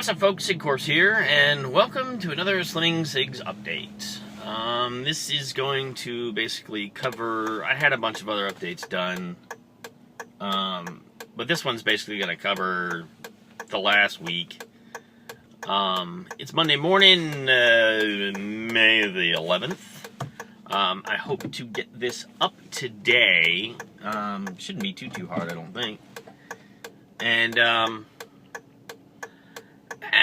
What's up, folks? Sig Course here, and welcome to another Slimming Sigs update. This is going to basically cover... I had a bunch of other updates done, but this one's basically going to cover the last week. It's Monday morning, May the 11th. I hope to get this up today. Shouldn't be too hard, I don't think. And,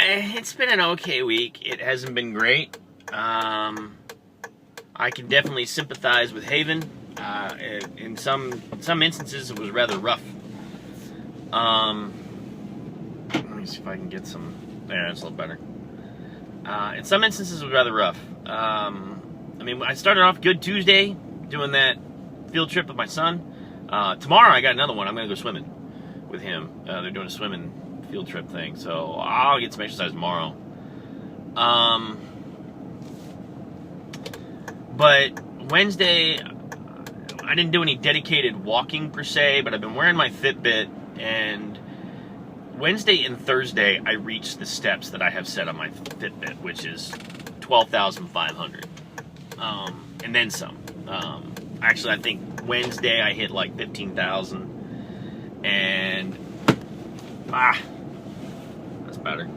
it's been an okay week. It hasn't been great. I can definitely sympathize with Haven. In some instances, it was rather rough. Let me see if I can get some... There, that's a little better. In some instances, it was rather rough. I mean, I started off good Tuesday, doing that field trip with my son. Tomorrow, I got another one. I'm going to go swimming with him. They're doing a swimming field trip thing, so I'll get some exercise tomorrow. But Wednesday, I didn't do any dedicated walking per se, but I've been wearing my Fitbit, and Wednesday and Thursday, I reached the steps that I have set on my Fitbit, which is 12,500, and then some. Actually, I think Wednesday I hit like 15,000, and that's better.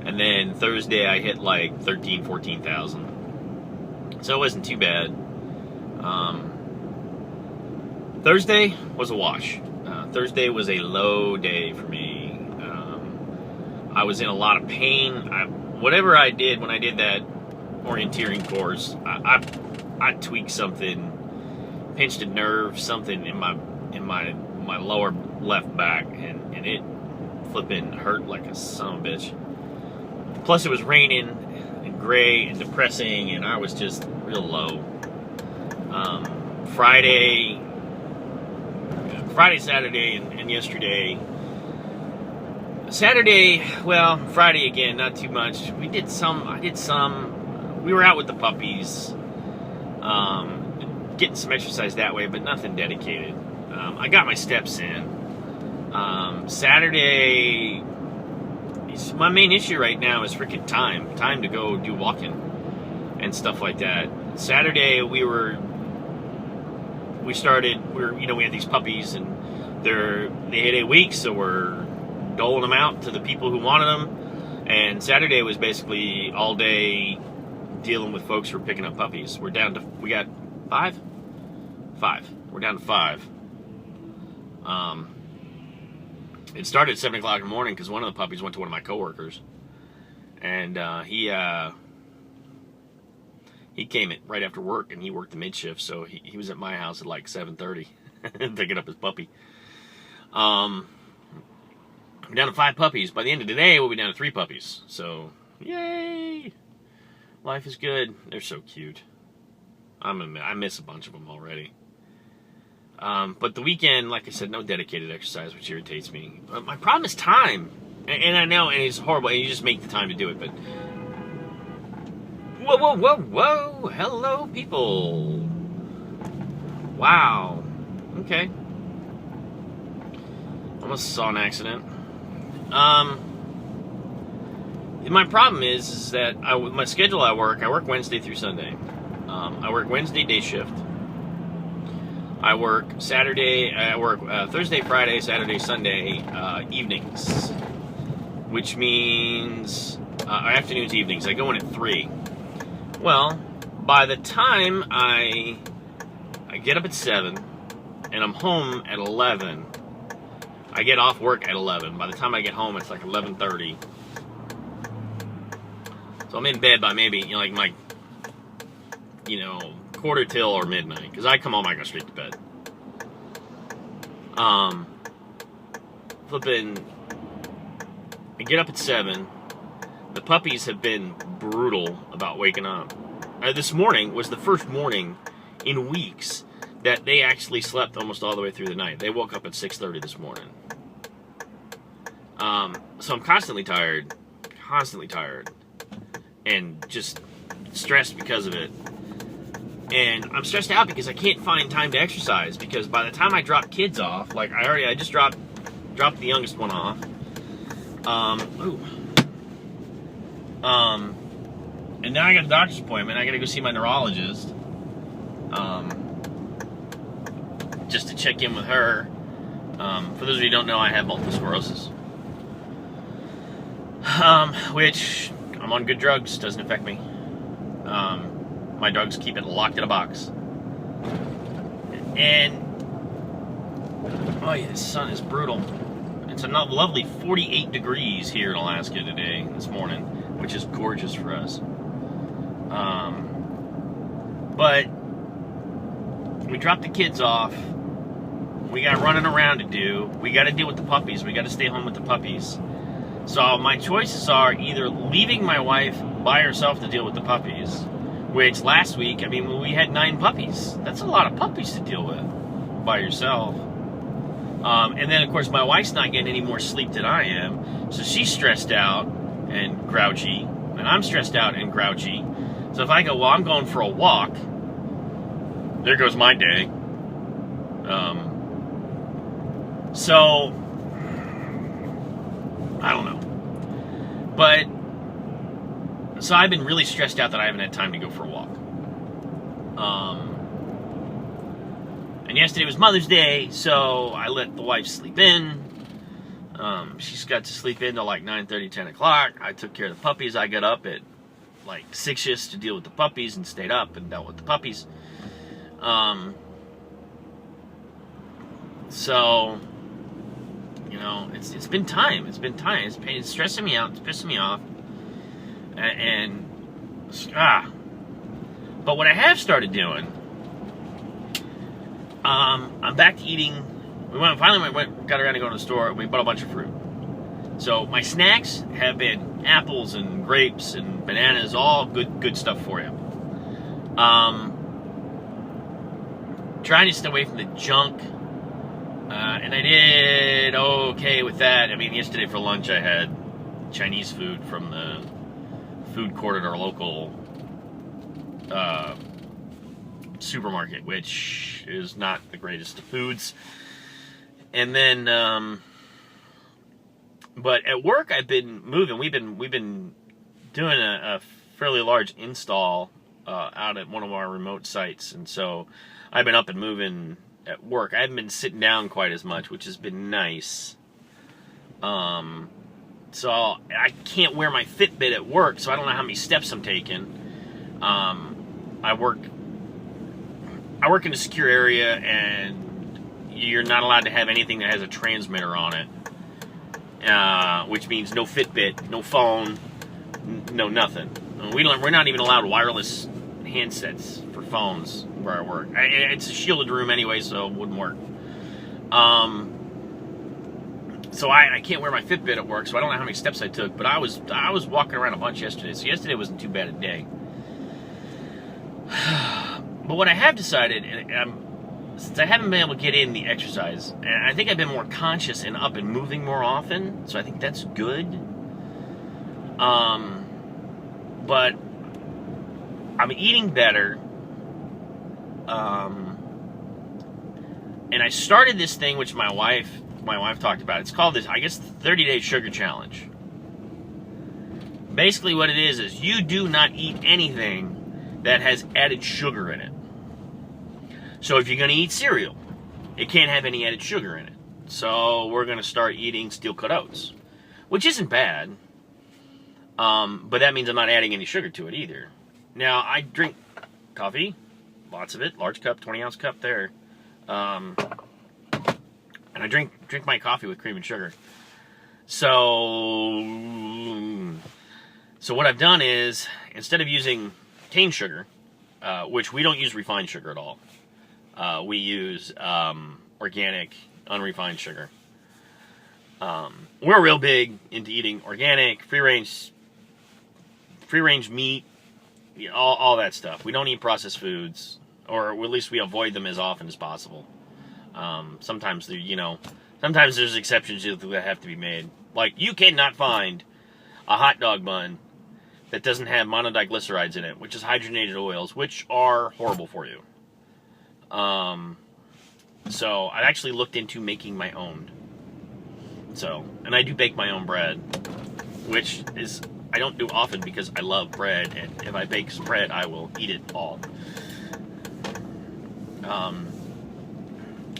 And then Thursday I hit like 14,000. So it wasn't too bad. Thursday was a wash. Thursday was a low day for me. I was in a lot of pain. Whatever I did when I did that orienteering course, I tweaked something, pinched a nerve, something in my lower left back, and it flipping hurt like a son of a bitch. Plus it was raining and gray and depressing, and I was just real low. Friday, Saturday, and yesterday. Saturday, well, Friday again, not too much. I did some. We were out with the puppies, getting some exercise that way, but nothing dedicated. I got my steps in. Saturday, my main issue right now is freaking time to go do walking and stuff like that. Saturday we had these puppies, and they hit 8 weeks, so we're doling them out to the people who wanted them. And Saturday was basically all day dealing with folks who were picking up puppies. We got five. We're down to 5. It started at 7 o'clock in the morning because one of the puppies went to one of my coworkers, and he came right after work, and he worked the mid shift, so he was at my house at like 7:30 picking up his puppy. We're down to 5 puppies. By the end of the day, we'll be down to 3 puppies. So yay! Life is good. They're so cute. I miss a bunch of them already. But the weekend, like I said, no dedicated exercise, which irritates me. My problem is time. And I know, and it's horrible, and you just make the time to do it, but... Whoa. Hello, people. Wow. Okay. Almost saw an accident. My problem is that with my schedule I work Wednesday through Sunday. I work Wednesday day shift. I work Thursday, Friday, Saturday, Sunday evenings, which means afternoons, evenings. I go in at 3. Well, by the time I get up at 7 and I'm home at 11, I get off work at 11. By the time I get home, it's like 11:30. So I'm in bed by maybe quarter till or midnight, because I come home, I go straight to bed. Flipping, I get up at 7. The puppies have been brutal about waking up. This morning was the first morning in weeks that they actually slept almost all the way through the night. They woke up at 6:30 this morning. So I'm constantly tired, and just stressed because of it. And I'm stressed out because I can't find time to exercise, because by the time I drop kids off, like I just dropped the youngest one off. And now I got a doctor's appointment. I got to go see my neurologist, just to check in with her. For those of you who don't know, I have multiple sclerosis, which I'm on good drugs, doesn't affect me. My drugs keep it locked in a box. And oh yeah, the sun is brutal. It's a lovely 48 degrees here in Alaska today, this morning, which is gorgeous for us. But we dropped the kids off. We got running around to do. We got to deal with the puppies. We got to stay home with the puppies. So my choices are either leaving my wife by herself to deal with the puppies, which last week, I mean, we had 9 puppies. That's a lot of puppies to deal with by yourself. And then, of course, my wife's not getting any more sleep than I am, so she's stressed out and grouchy, and I'm stressed out and grouchy. So if I go, well, I'm going for a walk, there goes my day. So, I don't know. But, so I've been really stressed out that I haven't had time to go for a walk. And yesterday was Mother's Day, so I let the wife sleep in. She's got to sleep in till like 9:30, 10 o'clock. I took care of the puppies. I got up at like 6-ish to deal with the puppies and stayed up and dealt with the puppies. So, you know, it's been time. It's been time. It's stressing me out. It's pissing me off. But what I have started doing, I'm back to eating. Got around to going to the store. We bought a bunch of fruit. So my snacks have been apples and grapes and bananas, all good stuff for you. Trying to stay away from the junk. And I did okay with that. I mean, yesterday for lunch I had Chinese food from the food court at our local supermarket, which is not the greatest of foods. And then, but at work I've been moving. We've been doing a fairly large install out at one of our remote sites, and so I've been up and moving at work. I haven't been sitting down quite as much, which has been nice. So I can't wear my Fitbit at work, so I don't know how many steps I'm taking. I work in a secure area, and you're not allowed to have anything that has a transmitter on it, which means no Fitbit, no phone, no nothing. We're not even allowed wireless handsets for phones where I work. It's a shielded room anyway, so it wouldn't work. So I can't wear my Fitbit at work, so I don't know how many steps I took, but I was walking around a bunch yesterday, so yesterday wasn't too bad a day. But what I have decided, since I haven't been able to get in the exercise, and I think I've been more conscious and up and moving more often, so I think that's good. But I'm eating better. And I started this thing, which my wife talked about. It's called this, I guess, 30-day sugar challenge. Basically what it is you do not eat anything that has added sugar in it. So if you're going to eat cereal, it can't have any added sugar in it. So we're going to start eating steel-cut oats, which isn't bad. But that means I'm not adding any sugar to it either. Now, I drink coffee, lots of it, large cup, 20-ounce cup there. And I drink my coffee with cream and sugar. So what I've done is, instead of using cane sugar, which we don't use refined sugar at all, we use organic, unrefined sugar. We're real big into eating organic, free-range meat, all that stuff. We don't eat processed foods, or at least we avoid them as often as possible. Sometimes there's exceptions that have to be made. Like, you cannot find a hot dog bun that doesn't have monodiglycerides in it, which is hydrogenated oils, which are horrible for you. So I actually looked into making my own. And I do bake my own bread, which is, I don't do often because I love bread, and if I bake some bread, I will eat it all.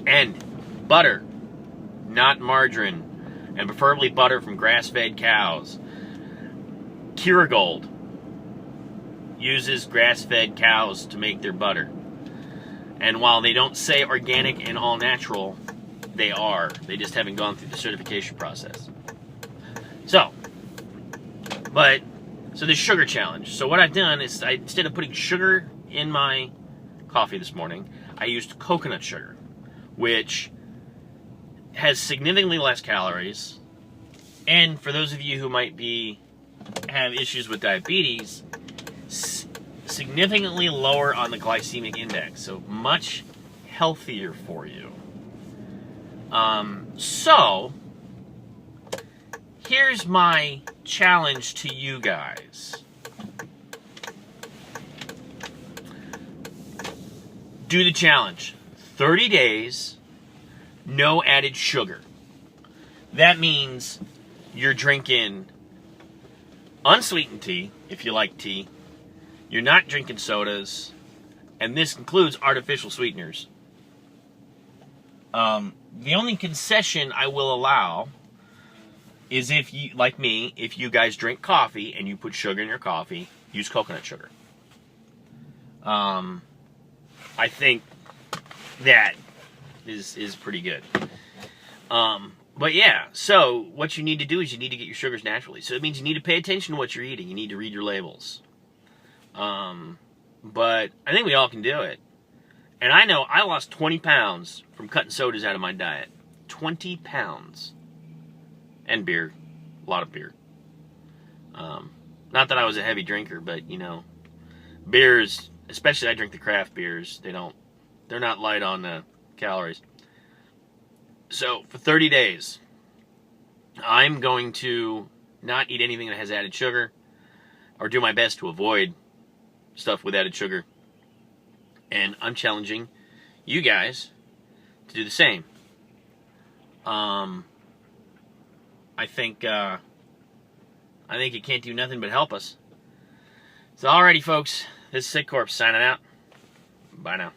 And butter, not margarine, and preferably butter from grass-fed cows. Kerrygold uses grass-fed cows to make their butter. And while they don't say organic and all natural, they are. They just haven't gone through the certification process. So the sugar challenge. So what I've done is, instead of putting sugar in my coffee this morning, I used coconut sugar, which has significantly less calories. And for those of you who might have issues with diabetes, significantly lower on the glycemic index, so much healthier for you. So here's my challenge to you guys. Do the challenge. 30 days, no added sugar. That means you're drinking unsweetened tea, if you like tea. You're not drinking sodas, and this includes artificial sweeteners. The only concession I will allow is if you, like me, if you guys drink coffee and you put sugar in your coffee, use coconut sugar. I think that is pretty good. But yeah, so what you need to do is you need to get your sugars naturally. So it means you need to pay attention to what you're eating. You need to read your labels. But I think we all can do it. And I know I lost 20 pounds from cutting sodas out of my diet. 20 pounds. And beer. A lot of beer. Not that I was a heavy drinker, but, you know, beers, especially I drink the craft beers, they're not light on the calories. So, for 30 days, I'm going to not eat anything that has added sugar, or do my best to avoid stuff with added sugar. And I'm challenging you guys to do the same. I think it can't do nothing but help us. So, alrighty, folks. This is Sig Corp signing out. Bye now.